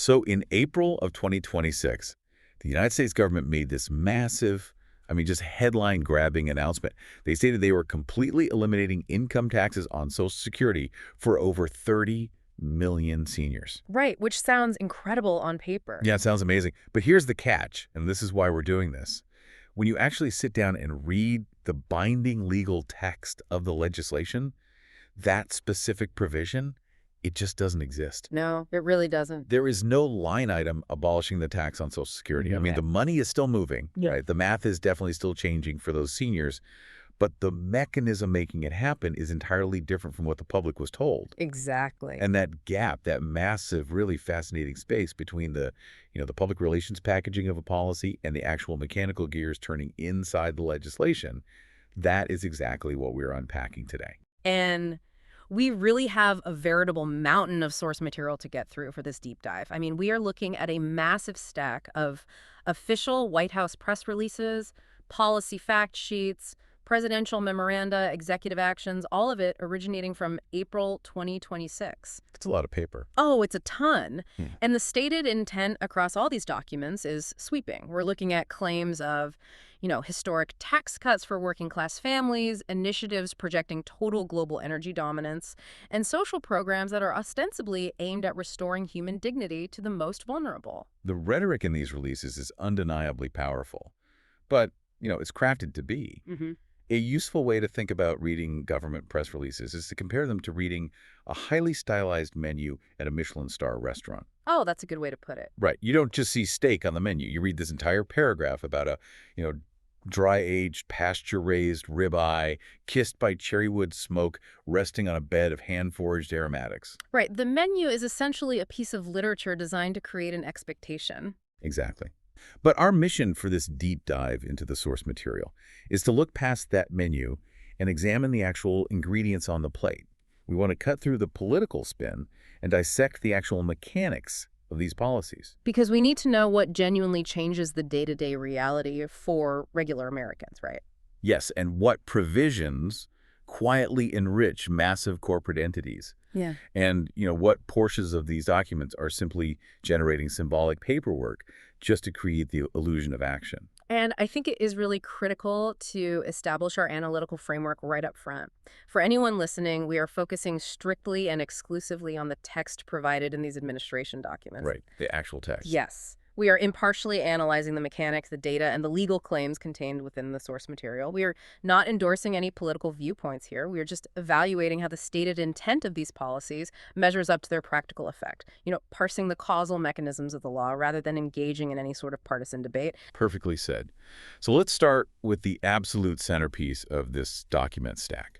So in April of 2026, the United States government made this massive, just headline-grabbing announcement. They stated they were completely eliminating income taxes on Social Security for over 30 million seniors. Right, which sounds incredible on paper. Yeah, it sounds amazing. But here's the catch, and this is why we're doing this. When you actually sit down and read the binding legal text of the legislation, that specific provision, it just doesn't exist. No, it really doesn't. There is no line item abolishing the tax on Social Security. The money is still moving, right? The math is definitely still changing for those seniors, but the mechanism making it happen is entirely different from what the public was told. Exactly. And that gap, that massive, really fascinating space between the public relations packaging of a policy and the actual mechanical gears turning inside the legislation, that is exactly what we're unpacking today. And we really have a veritable mountain of source material to get through for this deep dive. We are looking at a massive stack of official White House press releases, policy fact sheets, presidential memoranda, executive actions, all of it originating from April 2026. It's a lot of paper. Oh, it's a ton. And the stated intent across all these documents is sweeping. We're looking at claims of, historic tax cuts for working-class families, initiatives projecting total global energy dominance, and social programs that are ostensibly aimed at restoring human dignity to the most vulnerable. The rhetoric in these releases is undeniably powerful, but, it's crafted to be. A useful way to think about reading government press releases is to compare them to reading a highly stylized menu at a Michelin star restaurant. Oh, that's a good way to put it. Right. You don't just see steak on the menu. You read this entire paragraph about a, dry-aged, pasture-raised ribeye kissed by cherrywood smoke resting on a bed of hand-forged aromatics. Right. The menu is essentially a piece of literature designed to create an expectation. Exactly. But our mission for this deep dive into the source material is to look past that menu and examine the actual ingredients on the plate. We want to cut through the political spin and dissect the actual mechanics of these policies. Because we need to know what genuinely changes the day-to-day reality for regular Americans, right? Yes, and what provisions quietly enrich massive corporate entities. Yeah. And, what portions of these documents are simply generating symbolic paperwork just to create the illusion of action. And I think it is really critical to establish our analytical framework right up front. For anyone listening, we are focusing strictly and exclusively on the text provided in these administration documents. Right, the actual text. Yes. We are impartially analyzing the mechanics, the data, and the legal claims contained within the source material. We are not endorsing any political viewpoints here. We are just evaluating how the stated intent of these policies measures up to their practical effect. Parsing the causal mechanisms of the law rather than engaging in any sort of partisan debate. Perfectly said. So let's start with the absolute centerpiece of this document stack.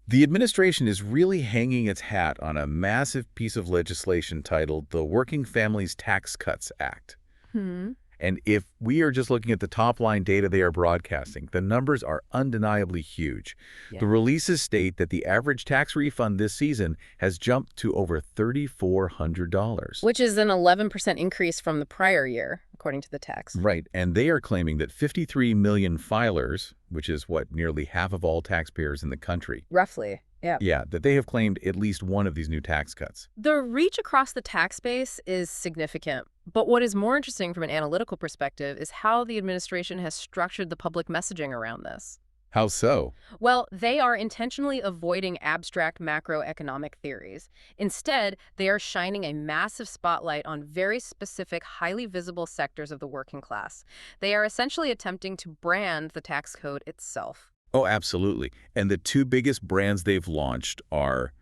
The administration is really hanging its hat on a massive piece of legislation titled the Working Families Tax Cuts Act. And if we are just looking at the top-line data they are broadcasting, the numbers are undeniably huge. Yeah. The releases state that the average tax refund this season has jumped to over $3,400. Which is an 11% increase from the prior year, according to the text. Right, and they are claiming that 53 million filers, which is nearly half of all taxpayers in the country. Roughly. Yeah. Yeah, that they have claimed at least one of these new tax cuts. The reach across the tax base is significant. But what is more interesting from an analytical perspective is how the administration has structured the public messaging around this. How so? Well, they are intentionally avoiding abstract macroeconomic theories. Instead, they are shining a massive spotlight on very specific, highly visible sectors of the working class. They are essentially attempting to brand the tax code itself. Oh, absolutely. And the two biggest brands they've launched are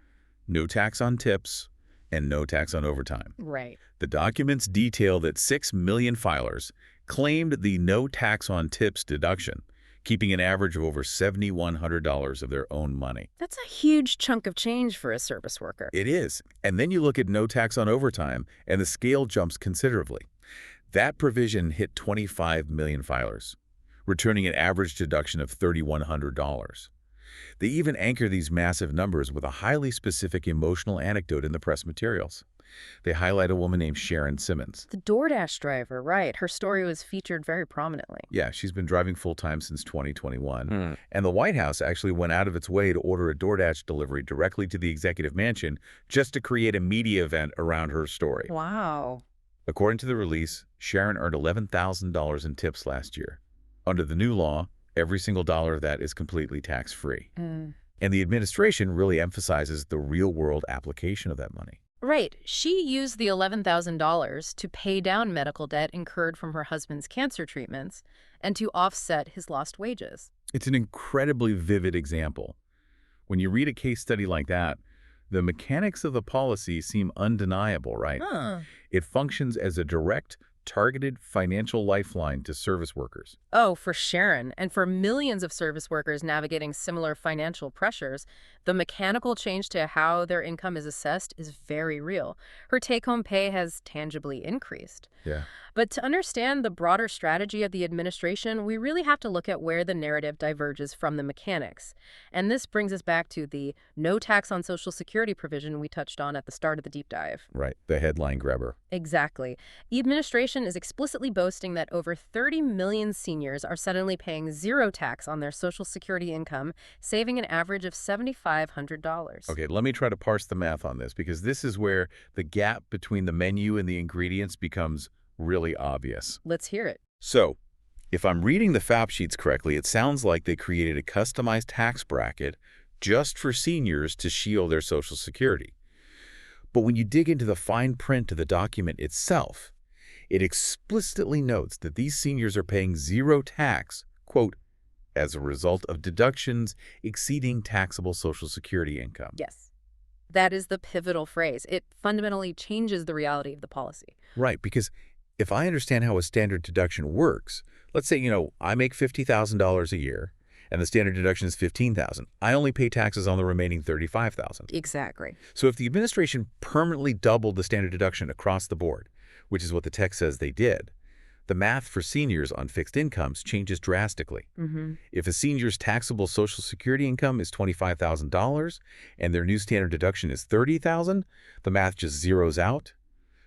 no tax on tips and no tax on overtime. Right. The documents detail that 6 million filers claimed the no tax on tips deduction, keeping an average of over $7,100 of their own money. That's a huge chunk of change for a service worker. It is. And then you look at no tax on overtime, and the scale jumps considerably. That provision hit 25 million filers, returning an average deduction of $3,100. They even anchor these massive numbers with a highly specific emotional anecdote in the press materials. They highlight a woman named Sharon Simmons. The DoorDash driver, right. Her story was featured very prominently. Yeah, she's been driving full-time since 2021. Hmm. And the White House actually went out of its way to order a DoorDash delivery directly to the executive mansion just to create a media event around her story. Wow. According to the release, Sharon earned $11,000 in tips last year. Under the new law, every single dollar of that is completely tax-free. Mm. And the administration really emphasizes the real-world application of that money. Right. She used the $11,000 to pay down medical debt incurred from her husband's cancer treatments and to offset his lost wages. It's an incredibly vivid example. When you read a case study like that, the mechanics of the policy seem undeniable, right? Huh. It functions as a direct, targeted financial lifeline to service workers. Oh, for Sharon, and for millions of service workers navigating similar financial pressures, the mechanical change to how their income is assessed is very real. Her take-home pay has tangibly increased. Yeah. But to understand the broader strategy of the administration, we really have to look at where the narrative diverges from the mechanics. And this brings us back to the no tax on Social Security provision we touched on at the start of the deep dive. Right, the headline grabber. Exactly. The administration is explicitly boasting that over 30 million seniors are suddenly paying zero tax on their Social Security income, saving an average of $7,500. Okay, let me try to parse the math on this, because this is where the gap between the menu and the ingredients becomes really obvious. Let's hear it. So, if I'm reading the fact sheets correctly, it sounds like they created a customized tax bracket just for seniors to shield their Social Security. But when you dig into the fine print of the document itself, it explicitly notes that these seniors are paying zero tax, quote, as a result of deductions exceeding taxable Social Security income. Yes. That is the pivotal phrase. It fundamentally changes the reality of the policy. Right, because if I understand how a standard deduction works, let's say, I make $50,000 a year, and the standard deduction is $15,000. I only pay taxes on the remaining $35,000. Exactly. So if the administration permanently doubled the standard deduction across the board, which is what the text says they did, the math for seniors on fixed incomes changes drastically. Mm-hmm. If a senior's taxable Social Security income is $25,000 and their new standard deduction is $30,000, the math just zeroes out.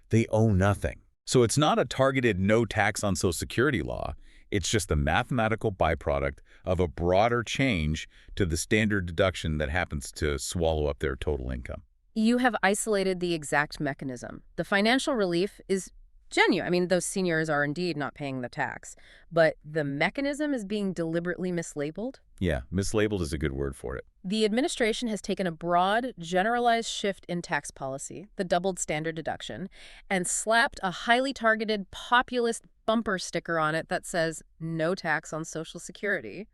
They owe nothing. So it's not a targeted no tax on Social Security law. It's just the mathematical byproduct of a broader change to the standard deduction that happens to swallow up their total income. You have isolated the exact mechanism. The financial relief is genuine. I mean, those seniors are indeed not paying the tax, but the mechanism is being deliberately mislabeled. Yeah, mislabeled is a good word for it. The administration has taken a broad, generalized shift in tax policy, the doubled standard deduction, and slapped a highly targeted populist bumper sticker on it that says no tax on Social Security.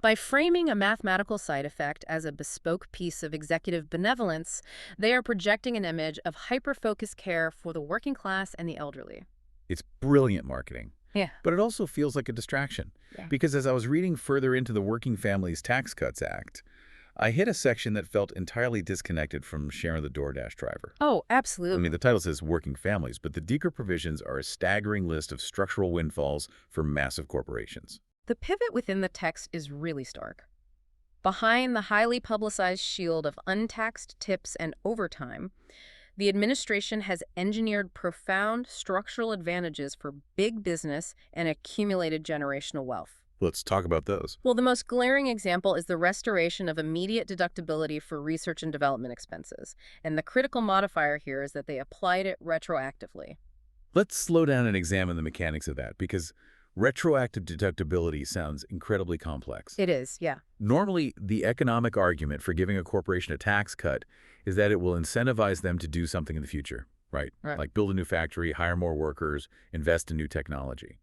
By framing a mathematical side effect as a bespoke piece of executive benevolence, they are projecting an image of hyper-focused care for the working class and the elderly. It's brilliant marketing. Yeah. But it also feels like a distraction. Yeah. Because as I was reading further into the Working Families Tax Cuts Act, I hit a section that felt entirely disconnected from Sharon the DoorDash driver. Oh, absolutely. I mean, the title says Working Families, but the DECR provisions are a staggering list of structural windfalls for massive corporations. The pivot within the text is really stark. Behind the highly publicized shield of untaxed tips and overtime, the administration has engineered profound structural advantages for big business and accumulated generational wealth. Let's talk about those. Well, the most glaring example is the restoration of immediate deductibility for research and development expenses. And the critical modifier here is that they applied it retroactively. Let's slow down and examine the mechanics of that, because retroactive deductibility sounds incredibly complex. It is, yeah. Normally, the economic argument for giving a corporation a tax cut is that it will incentivize them to do something in the future, right? Like build a new factory, hire more workers, invest in new technology.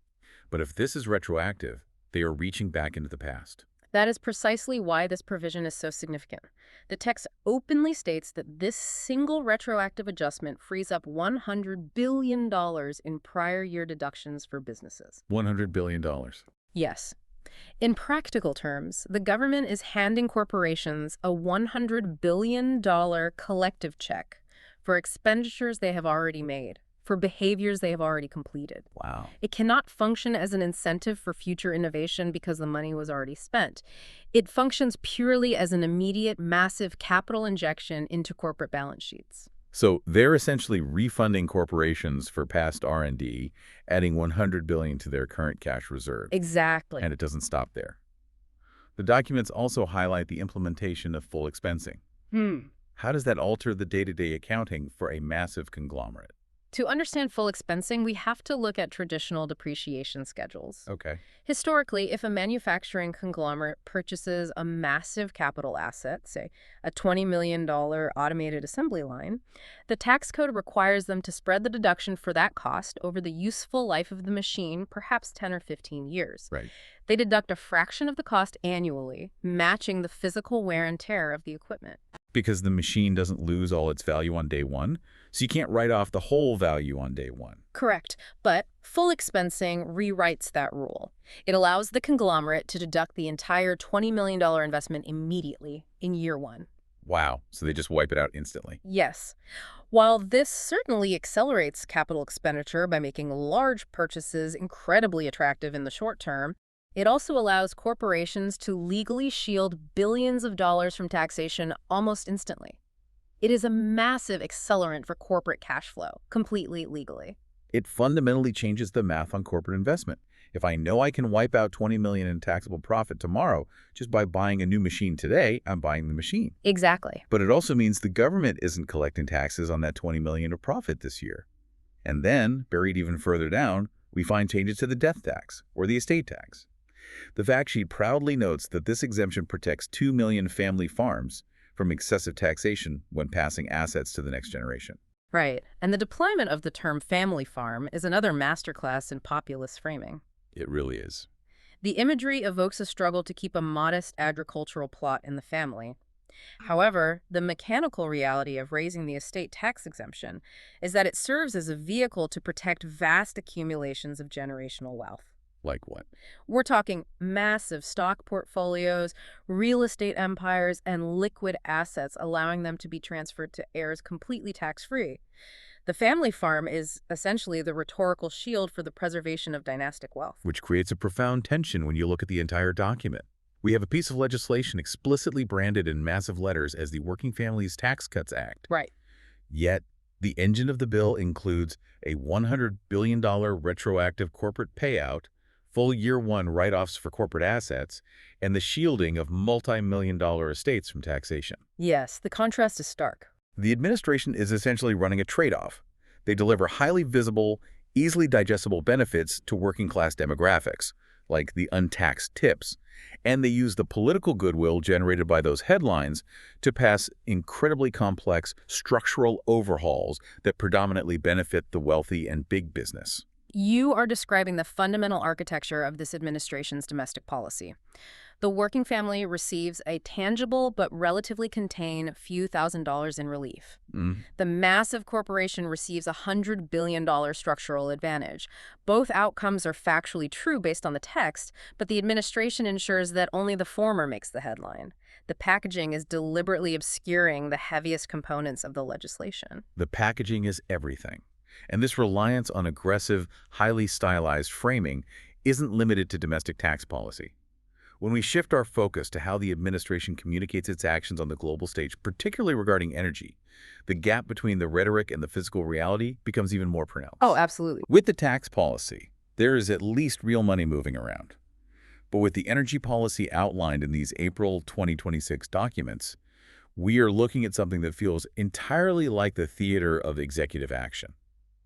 But if this is retroactive, they are reaching back into the past. That is precisely why this provision is so significant. The text openly states that this single retroactive adjustment frees up $100 billion in prior year deductions for businesses. $100 billion. Yes. In practical terms, the government is handing corporations a $100 billion collective check for expenditures they have already made, for behaviors they have already completed. Wow. It cannot function as an incentive for future innovation because the money was already spent. It functions purely as an immediate, massive capital injection into corporate balance sheets. So they're essentially refunding corporations for past R&D, adding $100 billion to their current cash reserve. Exactly. And it doesn't stop there. The documents also highlight the implementation of full expensing. How does that alter the day-to-day accounting for a massive conglomerate? To understand full expensing, we have to look at traditional depreciation schedules. Okay. Historically, if a manufacturing conglomerate purchases a massive capital asset, say a $20 million automated assembly line, the tax code requires them to spread the deduction for that cost over the useful life of the machine, perhaps 10 or 15 years. Right. They deduct a fraction of the cost annually, matching the physical wear and tear of the equipment. Because the machine doesn't lose all its value on day one, so you can't write off the whole value on day one. Correct, but full expensing rewrites that rule. It allows the conglomerate to deduct the entire $20 million investment immediately in year one. Wow, so they just wipe it out instantly. Yes. While this certainly accelerates capital expenditure by making large purchases incredibly attractive in the short term, it also allows corporations to legally shield billions of dollars from taxation almost instantly. It is a massive accelerant for corporate cash flow, completely legally. It fundamentally changes the math on corporate investment. If I know I can wipe out $20 million in taxable profit tomorrow just by buying a new machine today, I'm buying the machine. Exactly. But it also means the government isn't collecting taxes on that $20 million of profit this year. And then, buried even further down, we find changes to the death tax or the estate tax. The fact sheet proudly notes that this exemption protects 2 million family farms from excessive taxation when passing assets to the next generation. Right. And the deployment of the term family farm is another masterclass in populist framing. It really is. The imagery evokes a struggle to keep a modest agricultural plot in the family. However, the mechanical reality of raising the estate tax exemption is that it serves as a vehicle to protect vast accumulations of generational wealth. Like what? We're talking massive stock portfolios, real estate empires, and liquid assets, allowing them to be transferred to heirs completely tax-free. The family farm is essentially the rhetorical shield for the preservation of dynastic wealth. Which creates a profound tension when you look at the entire document. We have a piece of legislation explicitly branded in massive letters as the Working Families Tax Cuts Act. Right. Yet, the engine of the bill includes a $100 billion retroactive corporate payout, full year one write-offs for corporate assets, and the shielding of multi-million-dollar estates from taxation. Yes, the contrast is stark. The administration is essentially running a trade-off. They deliver highly visible, easily digestible benefits to working-class demographics, like the untaxed tips, and they use the political goodwill generated by those headlines to pass incredibly complex structural overhauls that predominantly benefit the wealthy and big business. You are describing the fundamental architecture of this administration's domestic policy. The working family receives a tangible but relatively contained few $1,000s in relief. The massive corporation receives a $100 billion structural advantage. Both outcomes are factually true based on the text, but the administration ensures that only the former makes the headline. The packaging is deliberately obscuring the heaviest components of the legislation. The packaging is everything. And this reliance on aggressive, highly stylized framing isn't limited to domestic tax policy. When we shift our focus to how the administration communicates its actions on the global stage, particularly regarding energy, the gap between the rhetoric and the physical reality becomes even more pronounced. Oh, absolutely. With the tax policy, there is at least real money moving around. But with the energy policy outlined in these April 2026 documents, we are looking at something that feels entirely like the theater of executive action.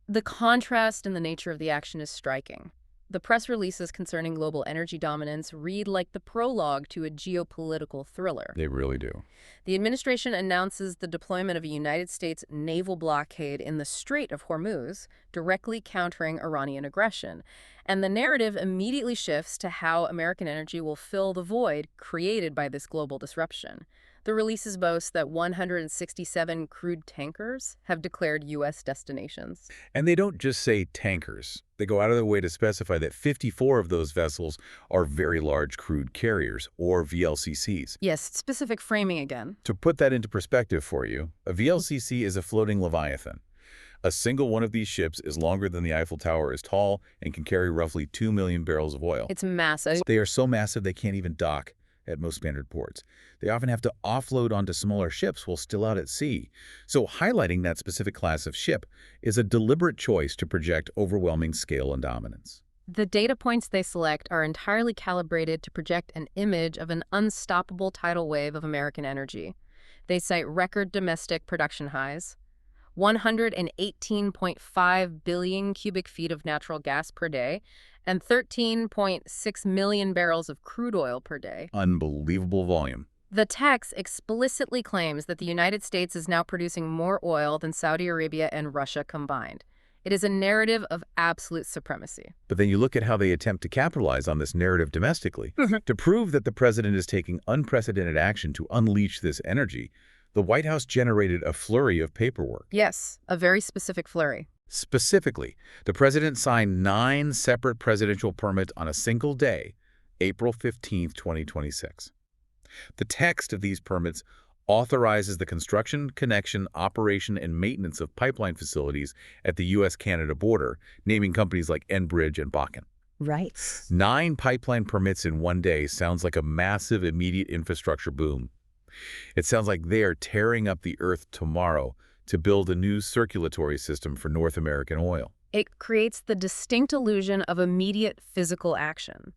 The contrast in the nature of the action is striking. The press releases concerning global energy dominance read like the prologue to a geopolitical thriller. They really do. The administration announces the deployment of a United States naval blockade in the Strait of Hormuz, directly countering Iranian aggression. And the narrative immediately shifts to how American energy will fill the void created by this global disruption. The releases boast that 167 crude tankers have declared U.S. destinations. And they don't just say tankers. They go out of their way to specify that 54 of those vessels are very large crude carriers, or VLCCs. Yes, specific framing again. To put that into perspective for you, a VLCC is a floating leviathan. A single one of these ships is longer than the Eiffel Tower is tall and can carry roughly 2 million barrels of oil. It's massive. They are so massive they can't even dock. at most standard ports. They often have to offload onto smaller ships while still out at sea. So highlighting that specific class of ship is a deliberate choice to project overwhelming scale and dominance. The data points they select are entirely calibrated to project an image of an unstoppable tidal wave of American energy. They cite record domestic production highs, 118.5 billion cubic feet of natural gas per day, and 13.6 million barrels of crude oil per day. Unbelievable volume. The text explicitly claims that the United States is now producing more oil than Saudi Arabia and Russia combined. It is a narrative of absolute supremacy. But then you look at how they attempt to capitalize on this narrative domestically. To prove that the president is taking unprecedented action to unleash this energy, the White House generated a flurry of paperwork. Yes, a very specific flurry. Specifically, the president signed 9 separate presidential permits on a single day, April 15, 2026. The text of these permits authorizes the construction, connection, operation, and maintenance of pipeline facilities at the U.S. Canada border, naming companies like Enbridge and Bakken. Right. 9 pipeline permits in one day sounds like a massive immediate infrastructure boom. It sounds like they are tearing up the earth tomorrow to build a new circulatory system for North American oil. It creates the distinct illusion of immediate physical action.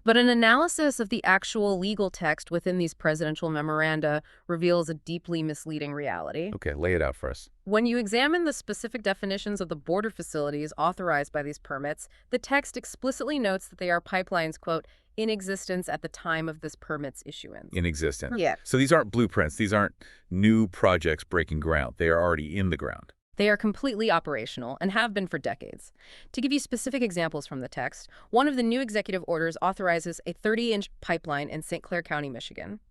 But an analysis of the actual legal text within these presidential memoranda reveals a deeply misleading reality. Okay, lay it out for us. When you examine the specific definitions of the border facilities authorized by these permits, the text explicitly notes that they are pipelines, quote, in existence at the time of this permit's issuance. In existence. Yeah. So these aren't blueprints. These aren't new projects breaking ground. They are already in the ground. They are completely operational and have been for decades. To give you specific examples from the text, one of the new executive orders authorizes a 30-inch pipeline in St. Clair County, Michigan.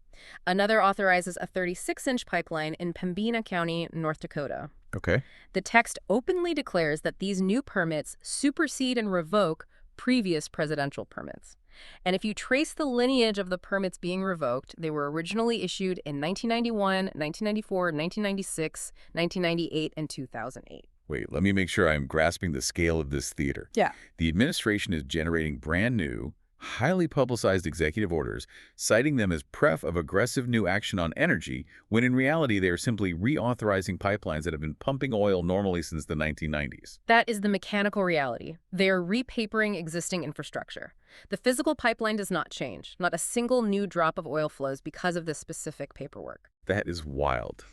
Another authorizes a 36-inch pipeline in Pembina County, North Dakota. Okay. The text openly declares that these new permits supersede and revoke previous presidential permits. And if you trace the lineage of the permits being revoked, they were originally issued in 1991, 1994, 1996, 1998, and 2008. Wait, let me make sure I'm grasping the scale of this theater. Yeah. The administration is generating brand new, highly publicized executive orders, citing them as proof of aggressive new action on energy, when in reality they are simply reauthorizing pipelines that have been pumping oil normally since the 1990s. That is the mechanical reality. They are repapering existing infrastructure. The physical pipeline does not change. Not a single new drop of oil flows because of this specific paperwork. That is wild.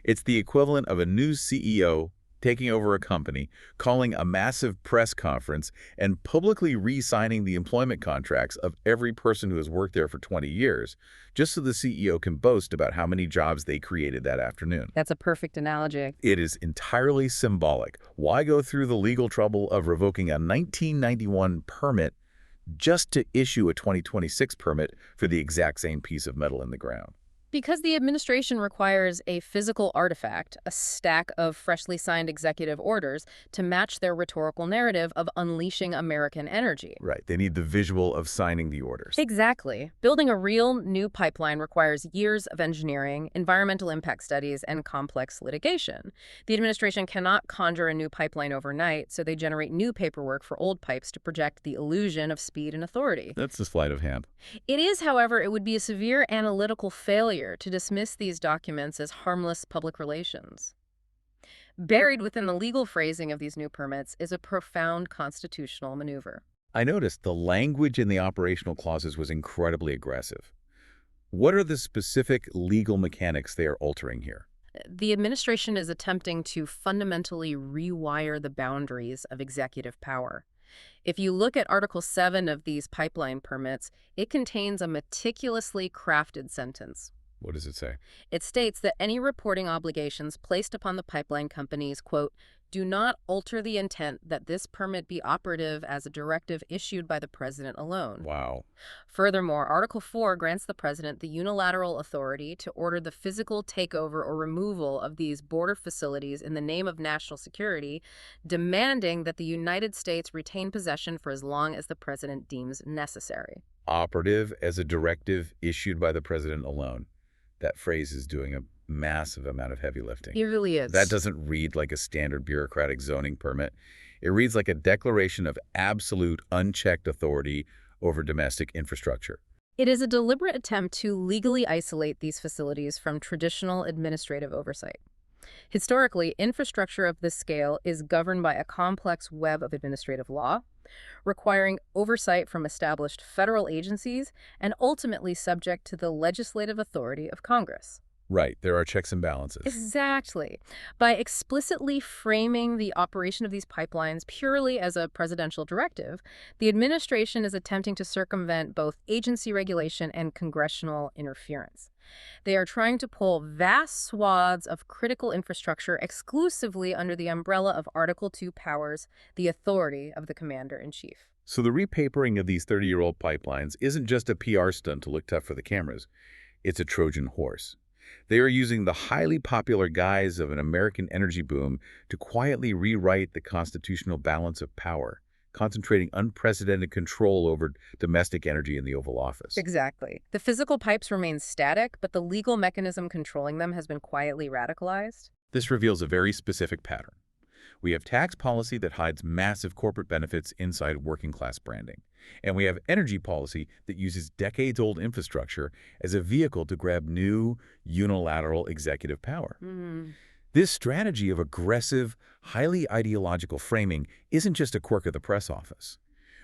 It's the equivalent of a new CEO taking over a company, calling a massive press conference, and publicly re-signing the employment contracts of every person who has worked there for 20 years, just so the CEO can boast about how many jobs they created that afternoon. That's a perfect analogy. It is entirely symbolic. Why go through the legal trouble of revoking a 1991 permit just to issue a 2026 permit for the exact same piece of metal in the ground? Because the administration requires a physical artifact, a stack of freshly signed executive orders, to match their rhetorical narrative of unleashing American energy. Right. They need the visual of signing the orders. Exactly. Building a real new pipeline requires years of engineering, environmental impact studies, and complex litigation. The administration cannot conjure a new pipeline overnight, so they generate new paperwork for old pipes to project the illusion of speed and authority. That's the sleight of hand. It is, however, it would be a severe analytical failure to dismiss these documents as harmless public relations. Buried within the legal phrasing of these new permits is a profound constitutional maneuver. I noticed the language in the operational clauses was incredibly aggressive. What are the specific legal mechanics they are altering here? The administration is attempting to fundamentally rewire the boundaries of executive power. If you look at Article 7 of these pipeline permits, it contains a meticulously crafted sentence. What does it say? It states that any reporting obligations placed upon the pipeline companies, quote, do not alter the intent that this permit be operative as a directive issued by the president alone. Wow. Furthermore, Article 4 grants the president the unilateral authority to order the physical takeover or removal of these border facilities in the name of national security, demanding that the United States retain possession for as long as the president deems necessary. Operative as a directive issued by the president alone. That phrase is doing a massive amount of heavy lifting. It really is. That doesn't read like a standard bureaucratic zoning permit. It reads like a declaration of absolute unchecked authority over domestic infrastructure. It is a deliberate attempt to legally isolate these facilities from traditional administrative oversight. Historically, infrastructure of this scale is governed by a complex web of administrative law, requiring oversight from established federal agencies and ultimately subject to the legislative authority of Congress. Right, there are checks and balances. Exactly. By explicitly framing the operation of these pipelines purely as a presidential directive, the administration is attempting to circumvent both agency regulation and congressional interference. They are trying to pull vast swaths of critical infrastructure exclusively under the umbrella of Article 2 powers, the authority of the commander-in-chief. So the repapering of these 30-year-old pipelines isn't just a PR stunt to look tough for the cameras. It's a Trojan horse. They are using the highly popular guise of an American energy boom to quietly rewrite the constitutional balance of power, concentrating unprecedented control over domestic energy in the Oval Office. Exactly. The physical pipes remain static, but the legal mechanism controlling them has been quietly radicalized. This reveals a very specific pattern. We have tax policy that hides massive corporate benefits inside working-class branding. And we have energy policy that uses decades-old infrastructure as a vehicle to grab new, unilateral executive power. This strategy of aggressive, highly ideological framing isn't just a quirk of the press office.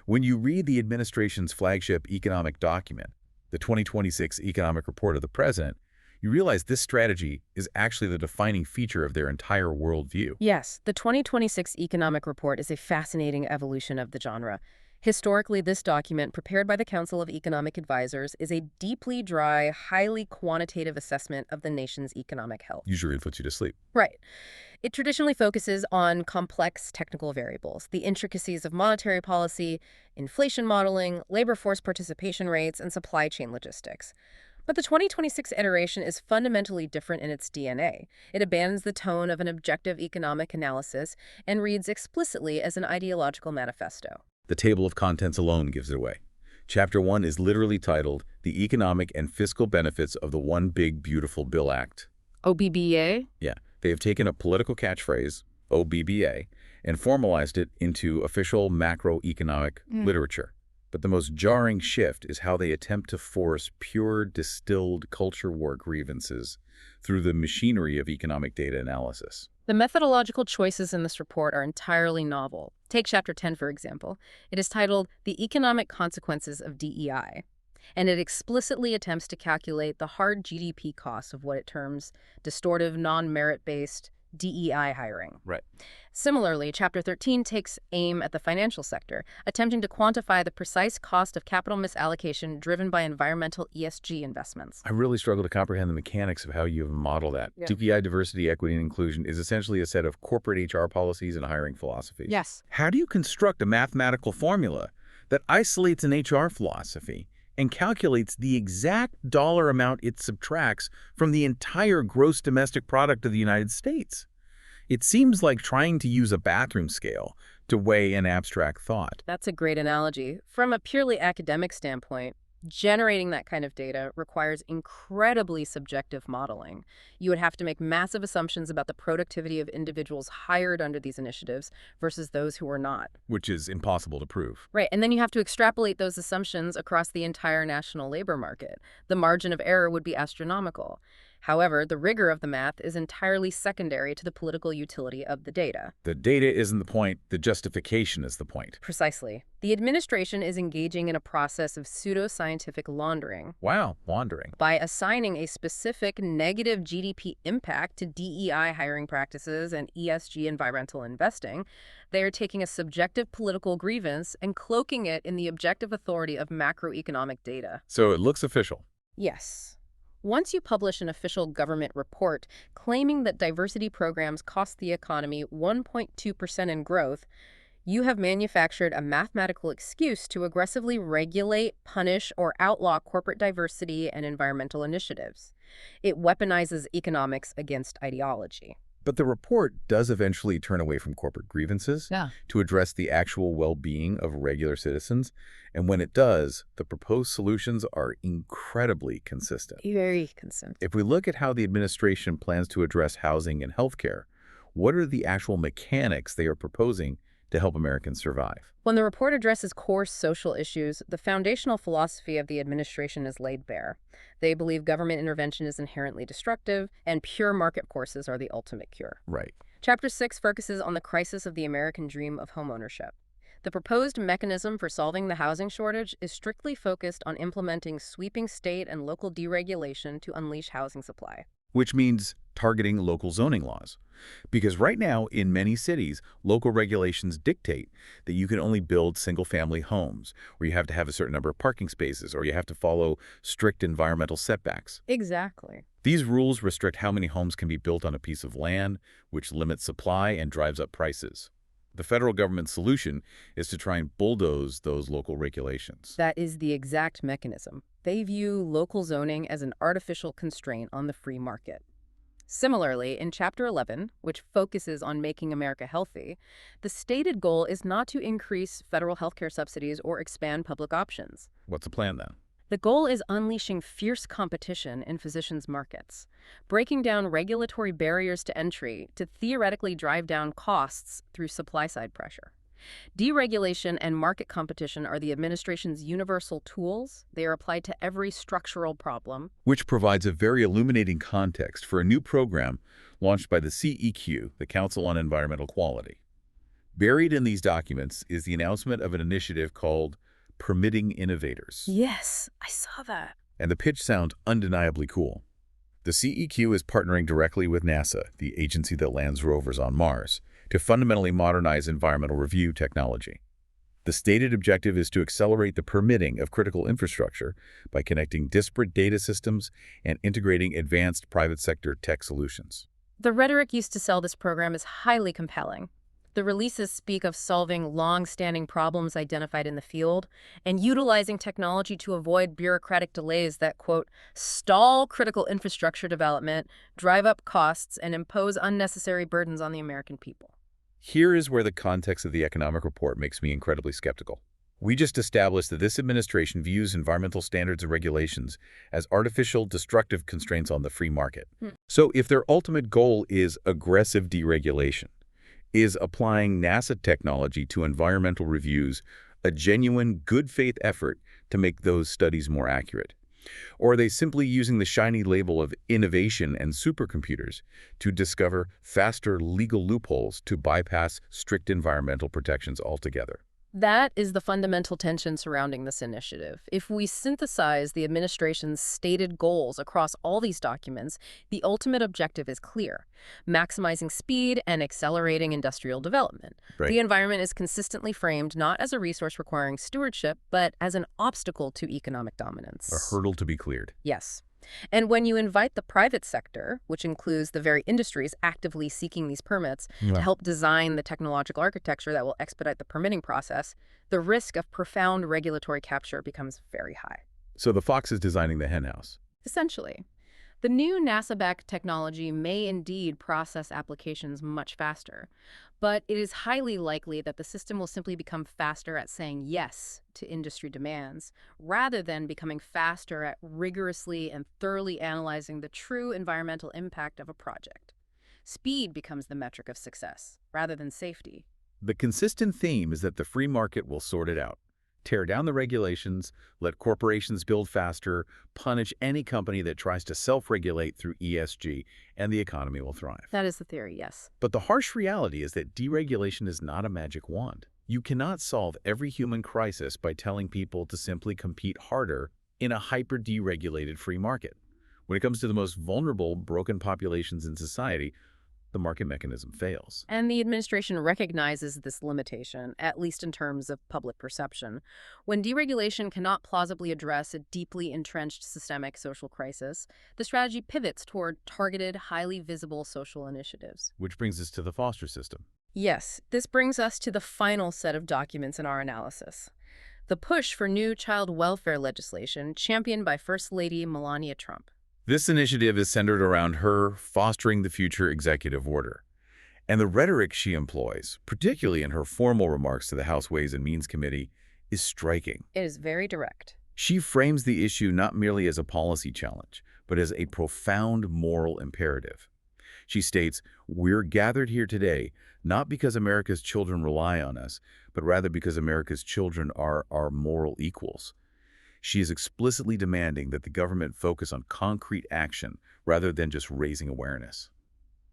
When you read the administration's flagship economic document, the 2026 Economic Report of the President, you realize this strategy is actually the defining feature of their entire worldview. Yes, the 2026 Economic Report is a fascinating evolution of the genre. Historically, this document, prepared by the Council of Economic Advisors, is a deeply dry, highly quantitative assessment of the nation's economic health. Usually it puts you to sleep. Right. It traditionally focuses on complex technical variables, the intricacies of monetary policy, inflation modeling, labor force participation rates, and supply chain logistics. But the 2026 iteration is fundamentally different in its DNA. It abandons the tone of an objective economic analysis and reads explicitly as an ideological manifesto. The table of contents alone gives it away. Chapter 1 is literally titled, The Economic and Fiscal Benefits of the One Big Beautiful Bill Act. OBBA? Yeah, they have taken a political catchphrase, OBBA, and formalized it into official macroeconomic literature. But the most jarring shift is how they attempt to force pure, distilled culture war grievances through the machinery of economic data analysis. The methodological choices in this report are entirely novel. Take Chapter 10, for example. It is titled The Economic Consequences of DEI, and it explicitly attempts to calculate the hard GDP costs of what it terms distortive, non-merit-based DEI hiring. Right. Similarly, Chapter 13 takes aim at the financial sector, attempting to quantify the precise cost of capital misallocation driven by environmental ESG investments. I really struggle to comprehend the mechanics of how you model that. Yeah. DEI, diversity, equity, and inclusion, is essentially a set of corporate HR policies and hiring philosophies. Yes. How do you construct a mathematical formula that isolates an HR philosophy and calculates the exact dollar amount it subtracts from the entire gross domestic product of the United States? It seems like trying to use a bathroom scale to weigh an abstract thought. That's a great analogy. From a purely academic standpoint, generating that kind of data requires incredibly subjective modeling. You would have to make massive assumptions about the productivity of individuals hired under these initiatives versus those who were not. Which is impossible to prove. Right, and then you have to extrapolate those assumptions across the entire national labor market. The margin of error would be astronomical. However, the rigor of the math is entirely secondary to the political utility of the data. The data isn't the point, the justification is the point. Precisely. The administration is engaging in a process of pseudoscientific laundering. Wow, wandering. By assigning a specific negative GDP impact to DEI hiring practices and ESG environmental investing, they are taking a subjective political grievance and cloaking it in the objective authority of macroeconomic data. So it looks official. Yes. Once you publish an official government report claiming that diversity programs cost the economy 1.2% in growth, you have manufactured a mathematical excuse to aggressively regulate, punish, or outlaw corporate diversity and environmental initiatives. It weaponizes economics against ideology. But the report does eventually turn away from corporate grievances to address the actual well-being of regular citizens. And when it does, the proposed solutions are incredibly consistent. Very consistent. If we look at how the administration plans to address housing and healthcare, what are the actual mechanics they are proposing to help Americans survive. When the report addresses core social issues, the foundational philosophy of the administration is laid bare. They believe government intervention is inherently destructive, and pure market forces are the ultimate cure. Right. Chapter 6 focuses on the crisis of the American dream of homeownership. The proposed mechanism for solving the housing shortage is strictly focused on implementing sweeping state and local deregulation to unleash housing supply. Which means targeting local zoning laws. Because right now, in many cities, local regulations dictate that you can only build single-family homes, or you have to have a certain number of parking spaces, or you have to follow strict environmental setbacks. Exactly. These rules restrict how many homes can be built on a piece of land, which limits supply and drives up prices. The federal government's solution is to try and bulldoze those local regulations. That is the exact mechanism. They view local zoning as an artificial constraint on the free market. Similarly, in Chapter 11, which focuses on making America healthy, the stated goal is not to increase federal healthcare subsidies or expand public options. What's the plan then? The goal is unleashing fierce competition in physicians' markets, breaking down regulatory barriers to entry to theoretically drive down costs through supply-side pressure. Deregulation and market competition are the administration's universal tools. They are applied to every structural problem. Which provides a very illuminating context for a new program launched by the CEQ, the Council on Environmental Quality. Buried in these documents is the announcement of an initiative called Permitting Innovators. Yes, I saw that. And the pitch sounds undeniably cool. The CEQ is partnering directly with NASA, the agency that lands rovers on Mars, to fundamentally modernize environmental review technology. The stated objective is to accelerate the permitting of critical infrastructure by connecting disparate data systems and integrating advanced private sector tech solutions. The rhetoric used to sell this program is highly compelling. The releases speak of solving long-standing problems identified in the field and utilizing technology to avoid bureaucratic delays that, quote, stall critical infrastructure development, drive up costs, and impose unnecessary burdens on the American people. Here is where the context of the economic report makes me incredibly skeptical. We just established that this administration views environmental standards and regulations as artificial, destructive constraints on the free market. So if their ultimate goal is aggressive deregulation, is applying NASA technology to environmental reviews a genuine, good-faith effort to make those studies more accurate? Or are they simply using the shiny label of innovation and supercomputers to discover faster legal loopholes to bypass strict environmental protections altogether? That is the fundamental tension surrounding this initiative. If we synthesize the administration's stated goals across all these documents, the ultimate objective is clear: maximizing speed and accelerating industrial development. Right. The environment is consistently framed not as a resource requiring stewardship, but as an obstacle to economic dominance. A hurdle to be cleared. Yes. And when you invite the private sector, which includes the very industries actively seeking these permits, to help design the technological architecture that will expedite the permitting process, the risk of profound regulatory capture becomes very high. So the fox is designing the henhouse. Essentially, the new NASA-backed technology may indeed process applications much faster, but it is highly likely that the system will simply become faster at saying yes to industry demands, rather than becoming faster at rigorously and thoroughly analyzing the true environmental impact of a project. Speed becomes the metric of success, rather than safety. The consistent theme is that the free market will sort it out. Tear down the regulations, let corporations build faster, punish any company that tries to self-regulate through ESG, and the economy will thrive. That is the theory, yes. But the harsh reality is that deregulation is not a magic wand. You cannot solve every human crisis by telling people to simply compete harder in a hyper-deregulated free market. When it comes to the most vulnerable, broken populations in society, the market mechanism fails. And the administration recognizes this limitation, at least in terms of public perception. When deregulation cannot plausibly address a deeply entrenched systemic social crisis, the strategy pivots toward targeted, highly visible social initiatives. Which brings us to the foster system. Yes, this brings us to the final set of documents in our analysis: the push for new child welfare legislation championed by First Lady Melania Trump. This initiative is centered around her fostering the future executive order. And the rhetoric she employs, particularly in her formal remarks to the House Ways and Means Committee, is striking. It is very direct. She frames the issue not merely as a policy challenge, but as a profound moral imperative. She states, "We're gathered here today not because America's children rely on us, but rather because America's children are our moral equals." She is explicitly demanding that the government focus on concrete action rather than just raising awareness.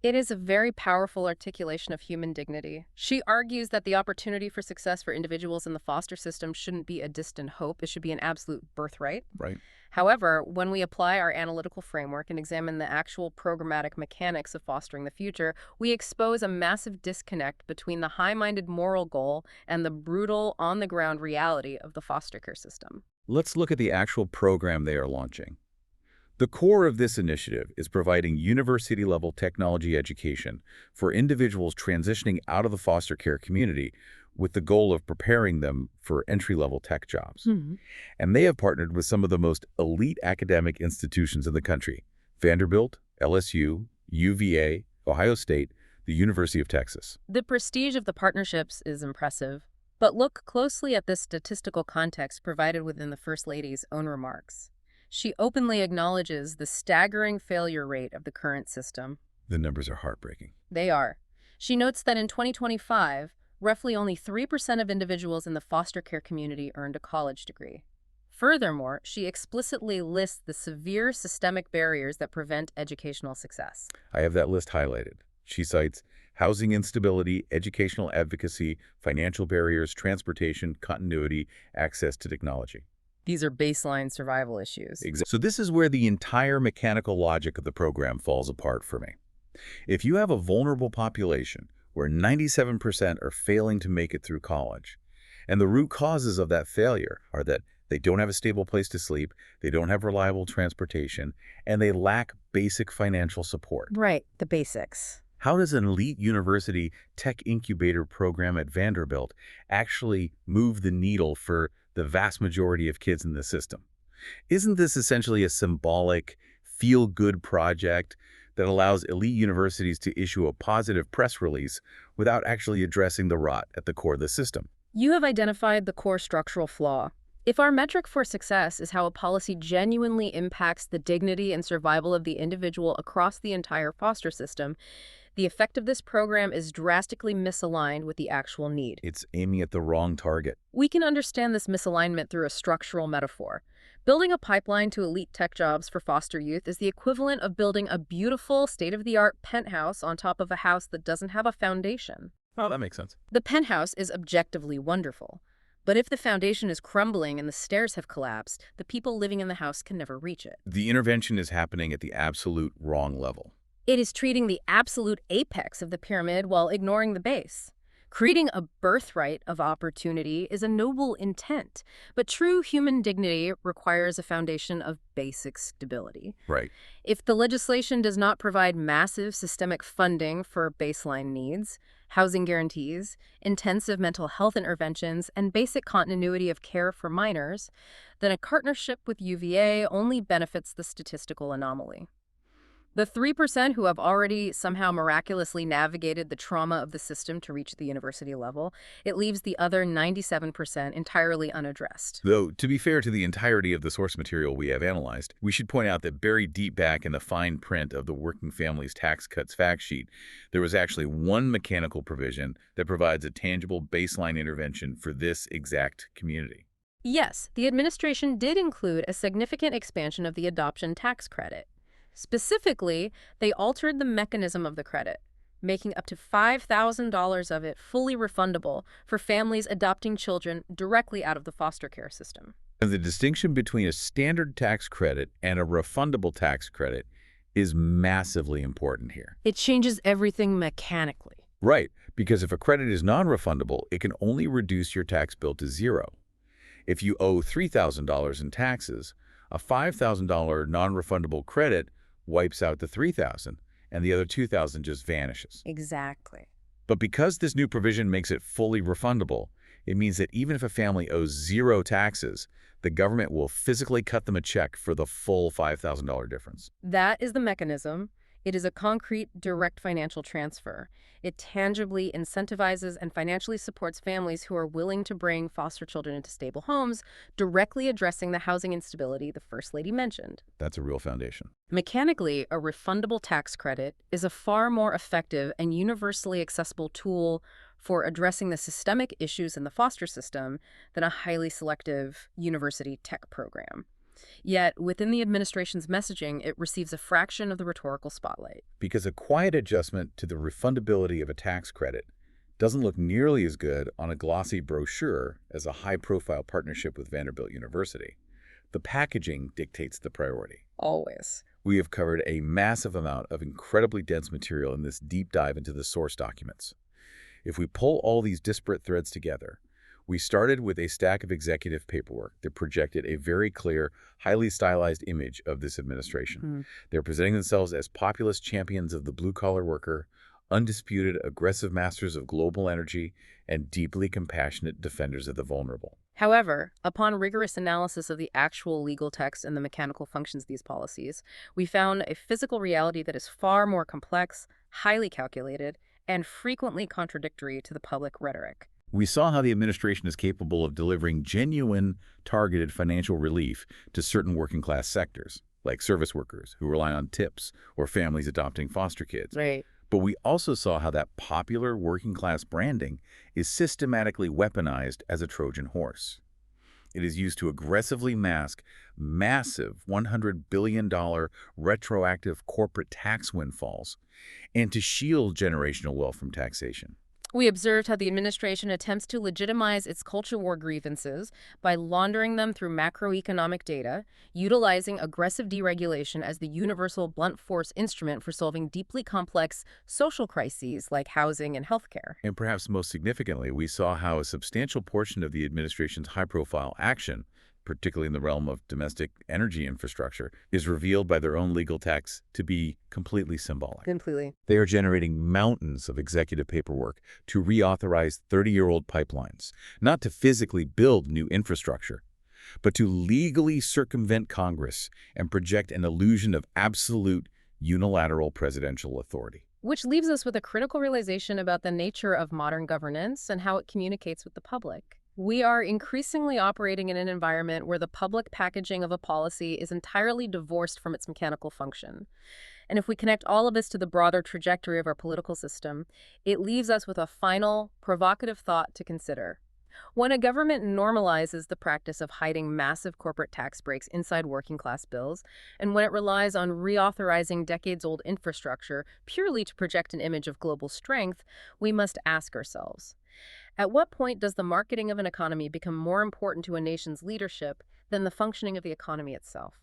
It is a very powerful articulation of human dignity. She argues that the opportunity for success for individuals in the foster system shouldn't be a distant hope, it should be an absolute birthright. Right. However, when we apply our analytical framework and examine the actual programmatic mechanics of fostering the future, we expose a massive disconnect between the high-minded moral goal and the brutal, on-the-ground reality of the foster care system. Let's look at the actual program they are launching. The core of this initiative is providing university-level technology education for individuals transitioning out of the foster care community with the goal of preparing them for entry-level tech jobs. And they have partnered with some of the most elite academic institutions in the country: Vanderbilt, LSU, UVA, Ohio State, the University of Texas. The prestige of the partnerships is impressive, but look closely at the statistical context provided within the First Lady's own remarks. She openly acknowledges the staggering failure rate of the current system. The numbers are heartbreaking. They are. She notes that in 2025, roughly only 3% of individuals in the foster care community earned a college degree. Furthermore, she explicitly lists the severe systemic barriers that prevent educational success. I have that list highlighted. She cites housing instability, educational advocacy, financial barriers, transportation, continuity, access to technology. These are baseline survival issues. So this is where the entire mechanical logic of the program falls apart for me. If you have a vulnerable population where 97% are failing to make it through college, and the root causes of that failure are that they don't have a stable place to sleep, they don't have reliable transportation, and they lack basic financial support. Right, the basics. How does an elite university tech incubator program at Vanderbilt actually move the needle for the vast majority of kids in the system? Isn't this essentially a symbolic, feel-good project that allows elite universities to issue a positive press release without actually addressing the rot at the core of the system? You have identified the core structural flaw. If our metric for success is how a policy genuinely impacts the dignity and survival of the individual across the entire foster system, the effect of this program is drastically misaligned with the actual need. It's aiming at the wrong target. We can understand this misalignment through a structural metaphor. Building a pipeline to elite tech jobs for foster youth is the equivalent of building a beautiful, state-of-the-art penthouse on top of a house that doesn't have a foundation. Oh, that makes sense. The penthouse is objectively wonderful. But if the foundation is crumbling and the stairs have collapsed, the people living in the house can never reach it. The intervention is happening at the absolute wrong level. It is treating the absolute apex of the pyramid while ignoring the base. Creating a birthright of opportunity is a noble intent, but true human dignity requires a foundation of basic stability. Right. If the legislation does not provide massive systemic funding for baseline needs, housing guarantees, intensive mental health interventions, and basic continuity of care for minors, then a partnership with UVA only benefits the statistical anomaly. The 3% who have already somehow miraculously navigated the trauma of the system to reach the university level, it leaves the other 97% entirely unaddressed. Though, to be fair to the entirety of the source material we have analyzed, we should point out that buried deep back in the fine print of the Working Families Tax Cuts fact sheet, there was actually one mechanical provision that provides a tangible baseline intervention for this exact community. Yes, the administration did include a significant expansion of the adoption tax credit. Specifically, they altered the mechanism of the credit, making up to $5,000 of it fully refundable for families adopting children directly out of the foster care system. And the distinction between a standard tax credit and a refundable tax credit is massively important here. It changes everything mechanically. Right, because if a credit is non-refundable, it can only reduce your tax bill to zero. If you owe $3,000 in taxes, a $5,000 non-refundable credit wipes out the $3,000, and the other $2,000 just vanishes. Exactly. But because this new provision makes it fully refundable, it means that even if a family owes zero taxes, the government will physically cut them a check for the full $5,000 difference. That is the mechanism. It is a concrete, direct financial transfer. It tangibly incentivizes and financially supports families who are willing to bring foster children into stable homes, directly addressing the housing instability the First Lady mentioned. That's a real foundation. Mechanically, a refundable tax credit is a far more effective and universally accessible tool for addressing the systemic issues in the foster system than a highly selective university tech program. Yet, within the administration's messaging, it receives a fraction of the rhetorical spotlight. Because a quiet adjustment to the refundability of a tax credit doesn't look nearly as good on a glossy brochure as a high-profile partnership with Vanderbilt University. The packaging dictates the priority. Always. We have covered a massive amount of incredibly dense material in this deep dive into the source documents. If we pull all these disparate threads together, we started with a stack of executive paperwork that projected a very clear, highly stylized image of this administration. They're presenting themselves as populist champions of the blue-collar worker, undisputed aggressive masters of global energy, and deeply compassionate defenders of the vulnerable. However, upon rigorous analysis of the actual legal text and the mechanical functions of these policies, we found a physical reality that is far more complex, highly calculated, and frequently contradictory to the public rhetoric. We saw how the administration is capable of delivering genuine, targeted financial relief to certain working-class sectors, like service workers who rely on tips or families adopting foster kids. Right. But we also saw how that popular working-class branding is systematically weaponized as a Trojan horse. It is used to aggressively mask massive $100 billion retroactive corporate tax windfalls and to shield generational wealth from taxation. We observed how the administration attempts to legitimize its culture war grievances by laundering them through macroeconomic data, utilizing aggressive deregulation as the universal blunt force instrument for solving deeply complex social crises like housing and healthcare. And perhaps most significantly, we saw how a substantial portion of the administration's high-profile action, particularly in the realm of domestic energy infrastructure, is revealed by their own legal texts to be completely symbolic. Completely. They are generating mountains of executive paperwork to reauthorize 30-year-old pipelines, not to physically build new infrastructure, but to legally circumvent Congress and project an illusion of absolute unilateral presidential authority. Which leaves us with a critical realization about the nature of modern governance and how it communicates with the public. We are increasingly operating in an environment where the public packaging of a policy is entirely divorced from its mechanical function. And if we connect all of this to the broader trajectory of our political system, it leaves us with a final, provocative thought to consider. When a government normalizes the practice of hiding massive corporate tax breaks inside working-class bills, and when it relies on reauthorizing decades-old infrastructure purely to project an image of global strength, we must ask ourselves, at what point does the marketing of an economy become more important to a nation's leadership than the functioning of the economy itself?